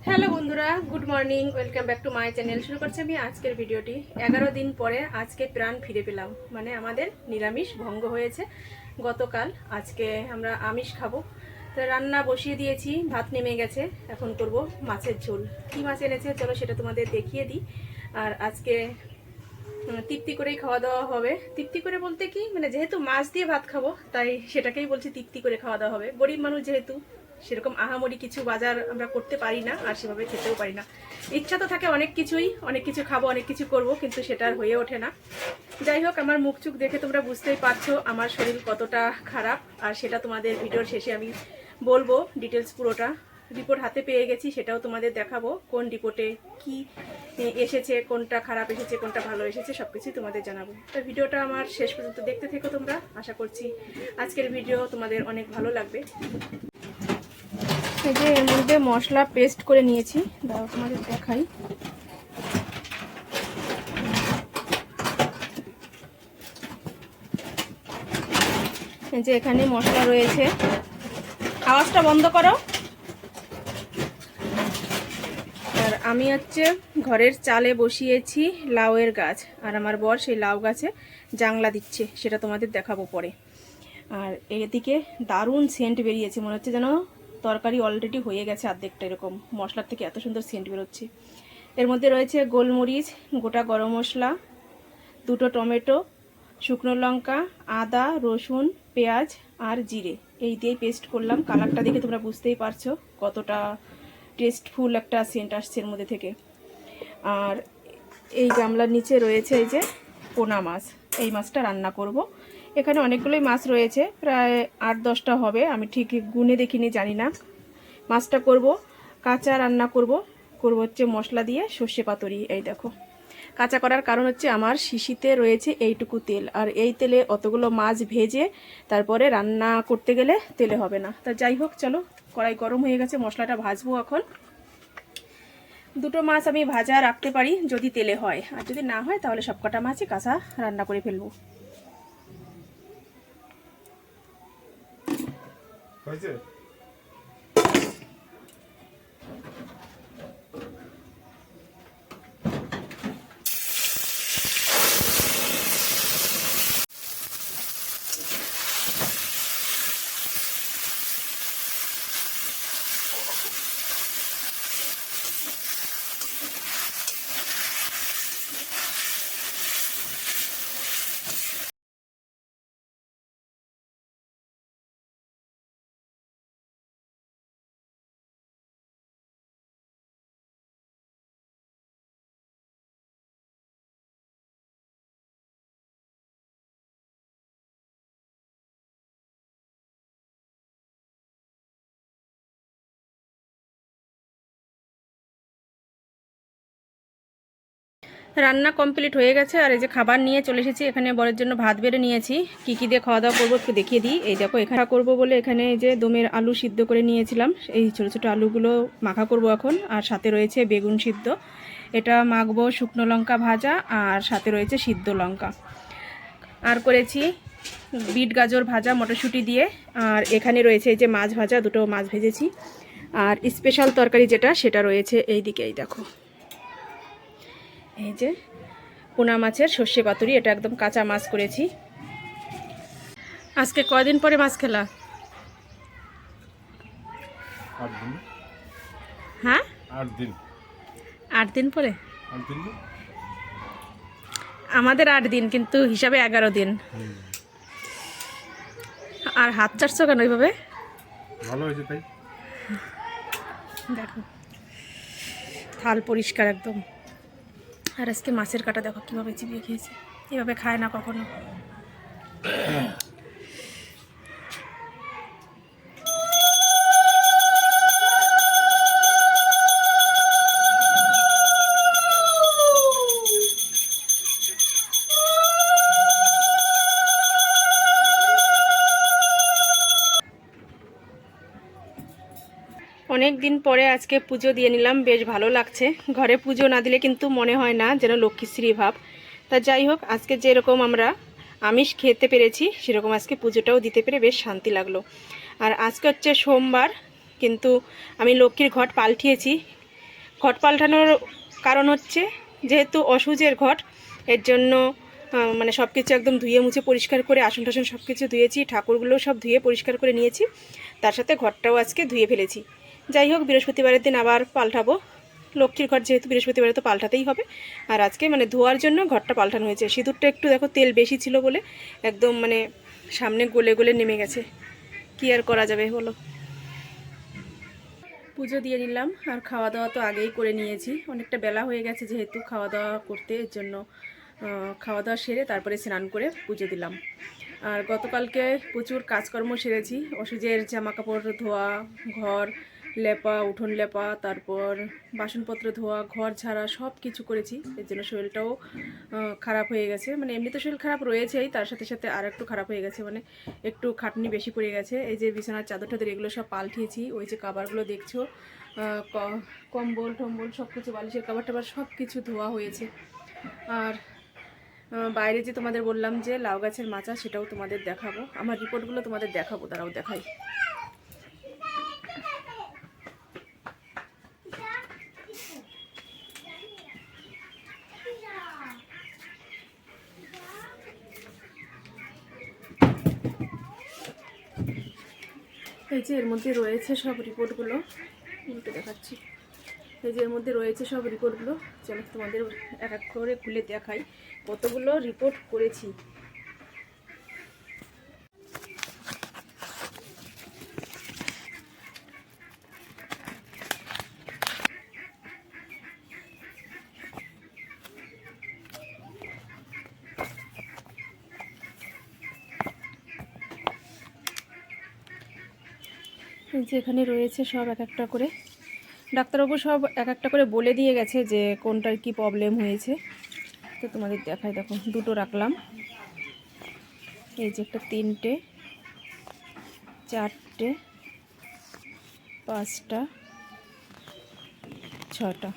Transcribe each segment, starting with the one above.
Hello বন্ধুরা, good morning, welcome back to my channel. শুরু করছি আমি আজকের ভিডিওটি। 11 দিন পরে আজকে প্রাণ ফিরে পেলাম, মানে আমাদের নিরামিষ ভঙ্গ হয়েছে গতকাল। আজকে আমরা আমিষ খাবো, তো রান্না বসিয়ে দিয়েছি, ভাত নেমে গেছে। এখন করব মাছের ঝোল। কী মাছ এনেছে চলো সেটা তোমাদের দেখিয়ে দিই। আর আজকে তৃপ্তি করেই খাওয়া দাওয়া হবে। তৃপ্তি করে বলতে কি, মানে যেহেতু মাছ দিয়ে ভাত খাবো তাই সেটাকেই বলছি তৃপ্তি করে খাওয়া দাওয়া হবে। গরিব মানুষ যেহেতু, সেরকম আহামরি কিছু বাজার আমরা করতে পারি না, আর সেভাবে খেতেও পারি না। ইচ্ছা তো থাকে অনেক কিছুই, অনেক কিছু খাবো, অনেক কিছু করব, কিন্তু সেটা আর হয়ে ওঠে না। যাই হোক, আমার মুখ চুখ দেখে তোমরা বুঝতেই পারছো আমার শরীর কতটা খারাপ, আর সেটা তোমাদের ভিডিওর শেষে আমি বলবো ডিটেলস পুরোটা। রিপোর্ট হাতে পেয়ে গেছি, সেটাও তোমাদের দেখাবো কোন রিপোর্টে কি এসেছে, কোনটা খারাপ এসেছে, কোনটা ভালো এসেছে, সব কিছুই তোমাদের জানাবো। তো ভিডিওটা আমার শেষ পর্যন্ত দেখতে থেকো তোমরা। আশা করছি আজকের ভিডিও তোমাদের অনেক ভালো লাগবে। এই যে এর মধ্যে মশলা পেস্ট করে নিয়েছি, দাও তোমাদের দেখাই। এই যে এখানে মশলা রয়েছে, আওয়াজটা বন্ধ করো। আর আমি হচ্ছে ঘরের চালে বসিয়েছি লাউয়ের গাছ, আর আমার বর সেই লাউ গাছে জাংলা দিচ্ছে, সেটা তোমাদের দেখাবো পরে। আর এদিকে দারুণ সেন্ট বেরিয়েছে, মনে হচ্ছে যেন তরকারি অলরেডি হয়ে গেছে অর্ধেকটা, এরকম মশলার থেকে এত সুন্দর সেন্ট বেরোচ্ছে। এর মধ্যে রয়েছে গোলমরিচ, গোটা গরম মশলা, 2টো টমেটো, শুকনো লঙ্কা, আদা, রসুন, পেঁয়াজ আর জিরে, এই দিয়ে পেস্ট করলাম। কালারটা দেখে তোমরা বুঝতেই পারছো কতটা টেস্টফুল একটা সেন্ট আসছে এর মধ্যে থেকে। আর এই গামলার নিচে রয়েছে এই যে পোনা মাছ, এই মাছটা রান্না করব। এখানে অনেকগুলোই মাছ রয়েছে, প্রায় 8-10টা হবে, আমি ঠিক গুনে দেখিনি, জানি না। মাছটা করব কাঁচা, রান্না করব হচ্ছে মশলা দিয়ে সর্ষে পাতুরি। এই দেখো, কাঁচা করার কারণ হচ্ছে আমার শিশিতে রয়েছে এইটুকু তেল, আর এই তেলে অতগুলো মাছ ভেজে তারপরে রান্না করতে গেলে তেলে হবে না। তা যাই হোক, চলো, কড়াই গরম হয়ে গেছে, মশলাটা ভাজবো এখন। 2টো মাছ আমি ভাজা রাখতে পারি যদি তেলে হয়, আর যদি না হয় তাহলে সবকটা মাছই কাঁচা রান্না করে ফেলবো। রান্না কমপ্লিট হয়ে গেছে, আর এই যে খাবার নিয়ে চলে এসেছি। এখানে বরের জন্য ভাত বেড়ে নিয়েছি। কি কি দিয়ে খাওয়া দাওয়া করবো একটু দেখিয়ে দিই। এই দেখো, এখানে করবো বলে এখানে এই যে দমের আলু সিদ্ধ করে নিয়েছিলাম, এই ছোটো ছোটো আলুগুলো মাখা করব এখন। আর সাথে রয়েছে বেগুন সিদ্ধ, এটা মাখবো। শুকনো লঙ্কা ভাজা, আর সাথে রয়েছে সিদ্ধ লঙ্কা। আর করেছি বিট গাজর ভাজা মটরশুঁটি দিয়ে। আর এখানে রয়েছে এই যে মাছ ভাজা, 2টো মাছ ভেজেছি। আর স্পেশাল তরকারি যেটা, সেটা রয়েছে এই দিকে। এই দেখো, এই যে পোনা মাছের সর্ষে পাতুরি, এটা একদম কাঁচা মাছ করেছি। আজকে কয়দিন পরে মাছ খেলা? 8 দিন। হ্যাঁ, 8 দিন। 8 দিন পরে? 8 দিন। আমাদের 8 দিন, কিন্তু হিসাবে 11 দিন। আর হাত চাটছো কেন ওইভাবে? ভালো হয়েছে তাই। দেখো, থাল পরিষ্কার একদম। আর আজকে মাছের কাটা দেখো কীভাবে চিবিয়ে খেয়েছে, এভাবে খায় না কখনো। অনেক দিন পরে আজকে পুজো দিয়ে নিলাম, বেশ ভালো লাগছে। ঘরে পুজো না দিলে কিন্তু মনে হয় না, যেন লক্ষ্মীশ্রী ভাব। তা যাই হোক, আজকে যেরকম আমরা আমিষ খেতে পেরেছি, সেরকম আজকে পুজোটাও দিতে পেরে বেশ শান্তি লাগলো। আর আজকে হচ্ছে সোমবার, কিন্তু আমি লক্ষ্মীর ঘট পাল্টিয়েছি। ঘট পাল্টানোর কারণ হচ্ছে যেহেতু অসুজের ঘট, এর জন্য মানে সব কিছু একদম ধুয়ে মুছে পরিষ্কার করে আসন টাসন সব কিছু ধুয়েছি, ঠাকুরগুলো সব ধুয়ে পরিষ্কার করে নিয়েছি, তার সাথে ঘরটাও আজকে ধুয়ে ফেলেছি। যাই হোক, বৃহস্পতিবারের দিন আবার পাল্টাবো। লক্ষ্মীর ঘর যেহেতু বৃহস্পতিবারে তো পাল্টাতেই হবে। আর আজকে মানে ধোয়ার জন্য ঘরটা পাল্টানো হয়েছে। সিঁদুরটা একটু দেখো তেল বেশি ছিল বলে একদম মানে সামনে গলে গলে নেমে গেছে। কি আর করা যাবে বলো। পুজো দিয়ে নিলাম, আর খাওয়া দাওয়া তো আগেই করে নিয়েছি, অনেকটা বেলা হয়ে গেছে যেহেতু খাওয়া দাওয়া করতে, এর জন্য খাওয়া দাওয়া সেরে তারপরে স্নান করে পুজো দিলাম। আর গতকালকে প্রচুর কাজকর্ম সেরেছি, অসুজের জামা কাপড় ধোয়া, ঘর লেপা, উঠোন লেপা, তারপর বাসনপত্র ধোয়া, ঘর ঝাড়া সব কিছু করেছি। এর জন্য শরীরটাও খারাপ হয়ে গেছে, মানে এমনিতে শরীর খারাপ রয়েছেই, তার সাথে সাথে আর একটু খারাপ হয়ে গেছে, মানে একটু খাটনি বেশি পড়ে গেছে। এই যে বিছানার চাদর টাদর এগুলো সব পাল্টিয়েছি, ওই যে কাবারগুলো দেখছো, কম্বল টম্বল সব কিছু, বালিশের কাবার টাবার সব কিছু ধোয়া হয়েছে। আর বাইরে যে তোমাদের বললাম যে লাউ গাছের মাচা, সেটাও তোমাদের দেখাবো, আমার রিপোর্টগুলো তোমাদের দেখাবো, তারাও দেখাই। এই যে এর মধ্যে রয়েছে সব রিপোর্টগুলো, উল্টে দেখাচ্ছি। এই যে এর মধ্যে রয়েছে সব রিপোর্টগুলো, চলো তোমাদের এক এক করে খুলে দেখাই কতগুলো রিপোর্ট করেছি। এই যে এখানে রয়েছে সব এক একটা করে, ডাক্তারবাবু সব এক একটা করে বলে দিয়ে গেছে যে কোনটার কি প্রবলেম হয়েছে। তো তোমাদের দেখাই, দেখো দুটো রাখলাম, এই যে একটা, তিনটে, চারটে, পাঁচটা, ছটা,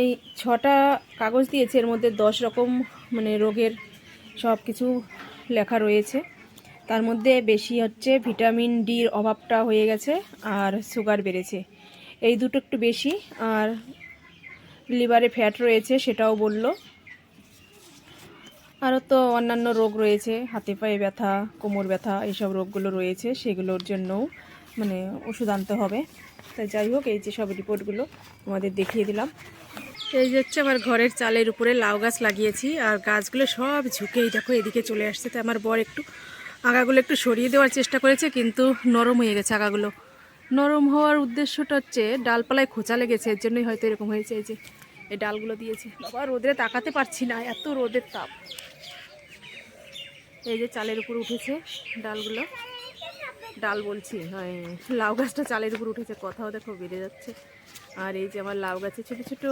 এই 6টা কাগজ দিয়েছে। এর মধ্যে 10 রকম মানে রোগের সব কিছু লেখা রয়েছে। তার মধ্যে বেশি হচ্ছে ভিটামিন ডির অভাবটা হয়ে গেছে, আর সুগার বেড়েছে, এই দুটো একটু বেশি। আর লিভারে ফ্যাট রয়েছে, সেটাও বলল। আরও তো অন্যান্য রোগ রয়েছে, হাতে পায়ে ব্যথা, কোমর ব্যথা, এইসব রোগগুলো রয়েছে, সেগুলোর জন্যও মানে ওষুধ আনতে হবে। তাই যাই হোক, এই যে সব রিপোর্টগুলো তোমাদের দেখিয়ে দিলাম। এই যে হচ্ছে আমার ঘরের চালের উপরে লাউ গাছ লাগিয়েছি, আর গাছগুলো সব ঝুঁকেই দেখো এদিকে চলে আসছে। তো আমার বর একটু আগাগুলো একটু সরিয়ে দেওয়ার চেষ্টা করেছে, কিন্তু নরম হয়ে গেছে আগাগুলো। নরম হওয়ার উদ্দেশ্যটা হচ্ছে ডালপালায় খোঁচা লেগেছে, এর জন্যই হয়তো এরকম হয়েছে। এই যে এই ডালগুলো দিয়েছে, বাবা রোদে তাকাতে পারছি না, এত রোদের তাপ। এই যে চালের উপর উঠেছে ডালগুলো, ডাল বলছি, হয় লাউ গাছটা চালের উপর উঠেছে, কথাও দেখো বেড়ে যাচ্ছে। আর এই যে আমার লাউ গাছে ছোটো ছোটো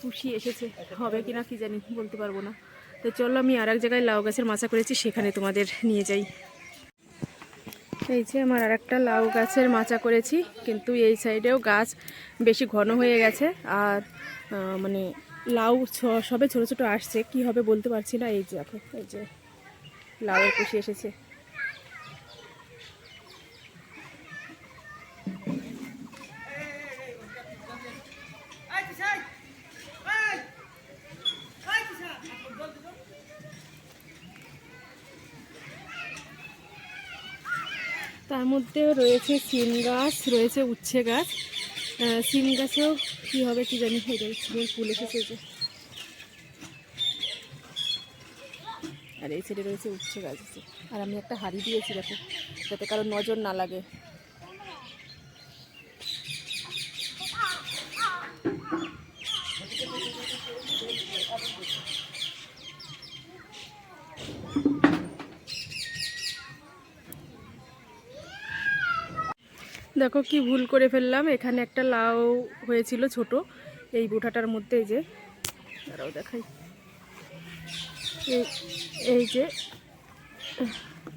পুষি এসেছে, হবে কিনা কি জানি, বলতে পারবো না। তো চলো আমি আর এক জায়গায় লাউ গাছের মাচা করেছি, সেখানে তোমাদের নিয়ে যাই। এই যে আমার আর একটা লাউ গাছের মাচা করেছি, কিন্তু এই সাইডেও গাছ বেশি ঘন হয়ে গেছে, আর মানে লাউ সবে ছোটো ছোটো আসছে, কি হবে বলতে পারছি না। এই যে দেখো, এই যে লাউয়ের পুষি এসেছে। তার মধ্যে রয়েছে সিম গাছ, রয়েছে উচ্ছে গাছ। সিম গাছেও কী হবে কি জানি, সিমের ফুল এসেছে যে। আর এই সাইডে রয়েছে উচ্ছে গাছ আছে। আর আমি একটা হাঁড়ি দিয়েছি দেখো, যাতে কারো নজর না লাগে। দেখো কি ভুল করে ফেললাম, এখানে একটা লাউ হয়েছিল ছোট, এই বুঠাটার মধ্যে। এই যে দাঁড়াও দেখাই, এই যে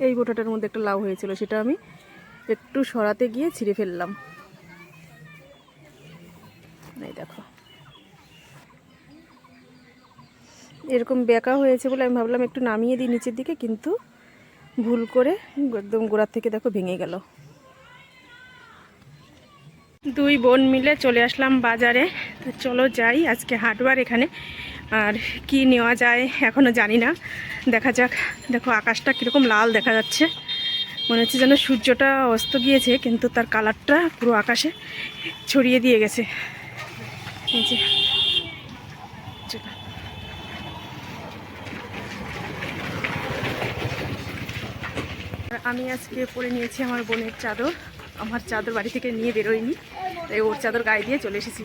এই বুঠাটার মধ্যে একটা লাউ হয়েছিল, সেটা আমি একটু সরাতে গিয়ে ছিঁড়ে ফেললাম। এই দেখো এরকম বেঁকা হয়েছে বলে আমি ভাবলাম একটু নামিয়ে দিই নিচের দিকে, কিন্তু ভুল করে একদম গোড়ার থেকে দেখো ভেঙে গেল। দুই বোন মিলে চলে আসলাম বাজারে। তো চলো যাই, আজকে হাটবার এখানে। আর কি নেওয়া যায় এখনও জানি না, দেখা যাক। দেখো আকাশটা কীরকম লাল দেখা যাচ্ছে, মনে হচ্ছে যেন সূর্যটা অস্ত গিয়েছে, কিন্তু তার কালারটা পুরো আকাশে ছড়িয়ে দিয়ে গেছে। এই যে আমি আজকে পরে নিয়েছি আমার বোনের চাদর। আমার চাদর বাড়ি থেকে নিয়ে বেরোয়নি, তাই ওর চাদর গায়ে দিয়ে চলে এসেছি।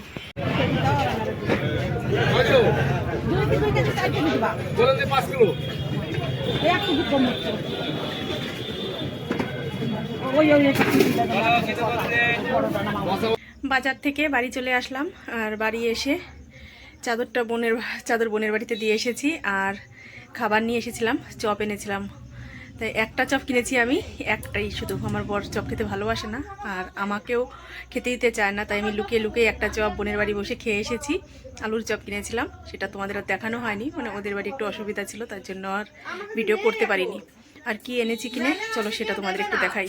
বাজার থেকে বাড়ি চলে আসলাম, আর বাড়ি এসে চাদর বোনের বাড়িতে দিয়ে এসেছি। আর খাবার নিয়ে এসেছিলাম, চপ এনেছিলাম। তাই একটা চপ কিনেছি আমি, একটাই শুধু। আমার বর চপ খেতে ভালোবাসে না, আর আমাকেও খেতে দিতে চায় না, তাই আমি লুকিয়ে লুকিয়ে একটা চপ বোনের বাড়ি বসে খেয়ে এসেছি। আলুর চপ কিনেছিলাম, সেটা তোমাদের আর দেখানো হয়নি, মানে ওদের বাড়ি একটু অসুবিধা ছিল, তার জন্য আর ভিডিও করতে পারিনি। আর কি এনেছি কিনে চলো সেটা তোমাদের একটু দেখাই।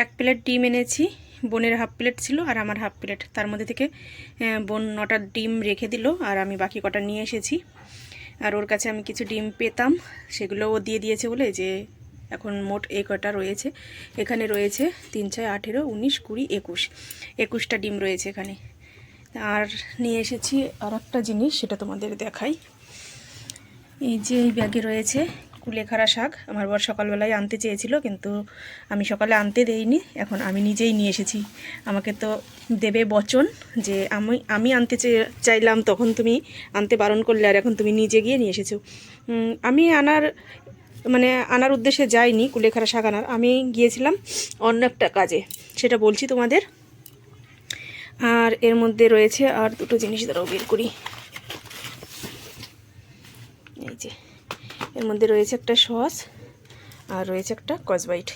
1 প্লেট ডিম এনেছি, বোনের হাফ প্লেট ছিল আর আমার হাফ প্লেট। তার মধ্যে থেকে বোন 9টা ডিম রেখে দিল, আর আমি বাকি কটা নিয়ে এসেছি। আর ওর কাছে আমি কিছু ডিম পেতাম, সেগুলো ও দিয়ে দিয়েছে বলে যে এখন মোট এই কটা রয়েছে। এখানে রয়েছে 3, 6, 18, 19, 20, 21টা ডিম রয়েছে এখানে। আর নিয়ে এসেছি আর একটা জিনিস, সেটা তোমাদের দেখাই। এই যে এই ব্যাগে রয়েছে কুলেখাড়া শাক। আমার বর সকালবেলায় আনতে চেয়েছিল, কিন্তু আমি সকালে আনতে দেইনি, এখন আমি নিজেই নিয়ে এসেছি। আমাকে তো দেবে বচন যে আমি আনতে চাইলাম, তখন তুমি আনতে বারণ করলে, আর এখন তুমি নিজে গিয়ে নিয়ে এসেছো। আমি আনার উদ্দেশ্যে যাইনি কুলেখাড়া শাক আনার, আমি গিয়েছিলাম অন্য একটা কাজে, সেটা বলছি তোমাদের। আর এর মধ্যে রয়েছে আর দুটো জিনিস, দ্বারাও বের করি। এই যে এর মধ্যে রয়েছে একটা সস, আর রয়েছে একটা কসবাইট।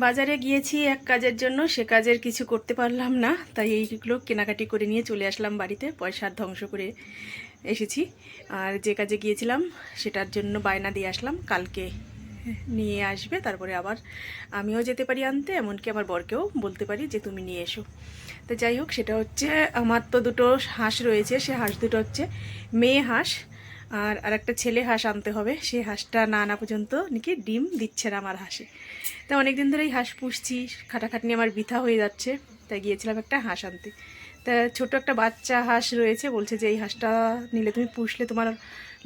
বাজারে গিয়েছি এক কাজের জন্য, সে কাজের কিছু করতে পারলাম না, তাই এইগুলো কেনাকাটি করে নিয়ে চলে আসলাম বাড়িতে। পয়সার ধ্বংস করে এসেছি। আর যে কাজে গিয়েছিলাম সেটার জন্য বায়না দিয়ে আসলাম, কালকে নিয়ে আসবে, তারপরে আবার আমিও যেতে পারি আনতে, এমনকি আমার বরকেও বলতে পারি যে তুমি নিয়ে এসো। তো যাই হোক, সেটা হচ্ছে আমার তো দুটো হাঁস রয়েছে, সে হাঁস দুটো হচ্ছে মেয়ে হাঁস, আর একটা ছেলে হাঁস আনতে হবে। সেই হাঁসটা না আনা পর্যন্ত নাকি ডিম দিচ্ছে না আমার হাঁসে। তা অনেকদিন ধরেই হাঁস পুষছি, খাটাখাটনি আমার বৃথা হয়ে যাচ্ছে, তাই গিয়েছিলাম একটা হাঁস আনতে। তা ছোট একটা বাচ্চা হাঁস রয়েছে, বলছে যে এই হাঁসটা নিলে তুমি পুষলে তোমার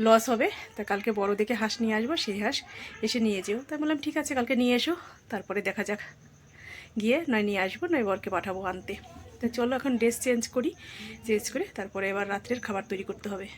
লস হবে, তা কালকে বড় দেখে হাঁস নিয়ে আসবো, সেই হাঁস এসে নিয়ে যেও। তাই বললাম ঠিক আছে, কালকে নিয়ে এসো, তারপরে দেখা যাক, গিয়ে নয় নিয়ে আসবো, নয় বরকে পাঠাবো আনতে। তো চলো এখন ড্রেস চেঞ্জ করি, চেঞ্জ করে তারপরে এবার রাত্রের খাবার তৈরি করতে হবে।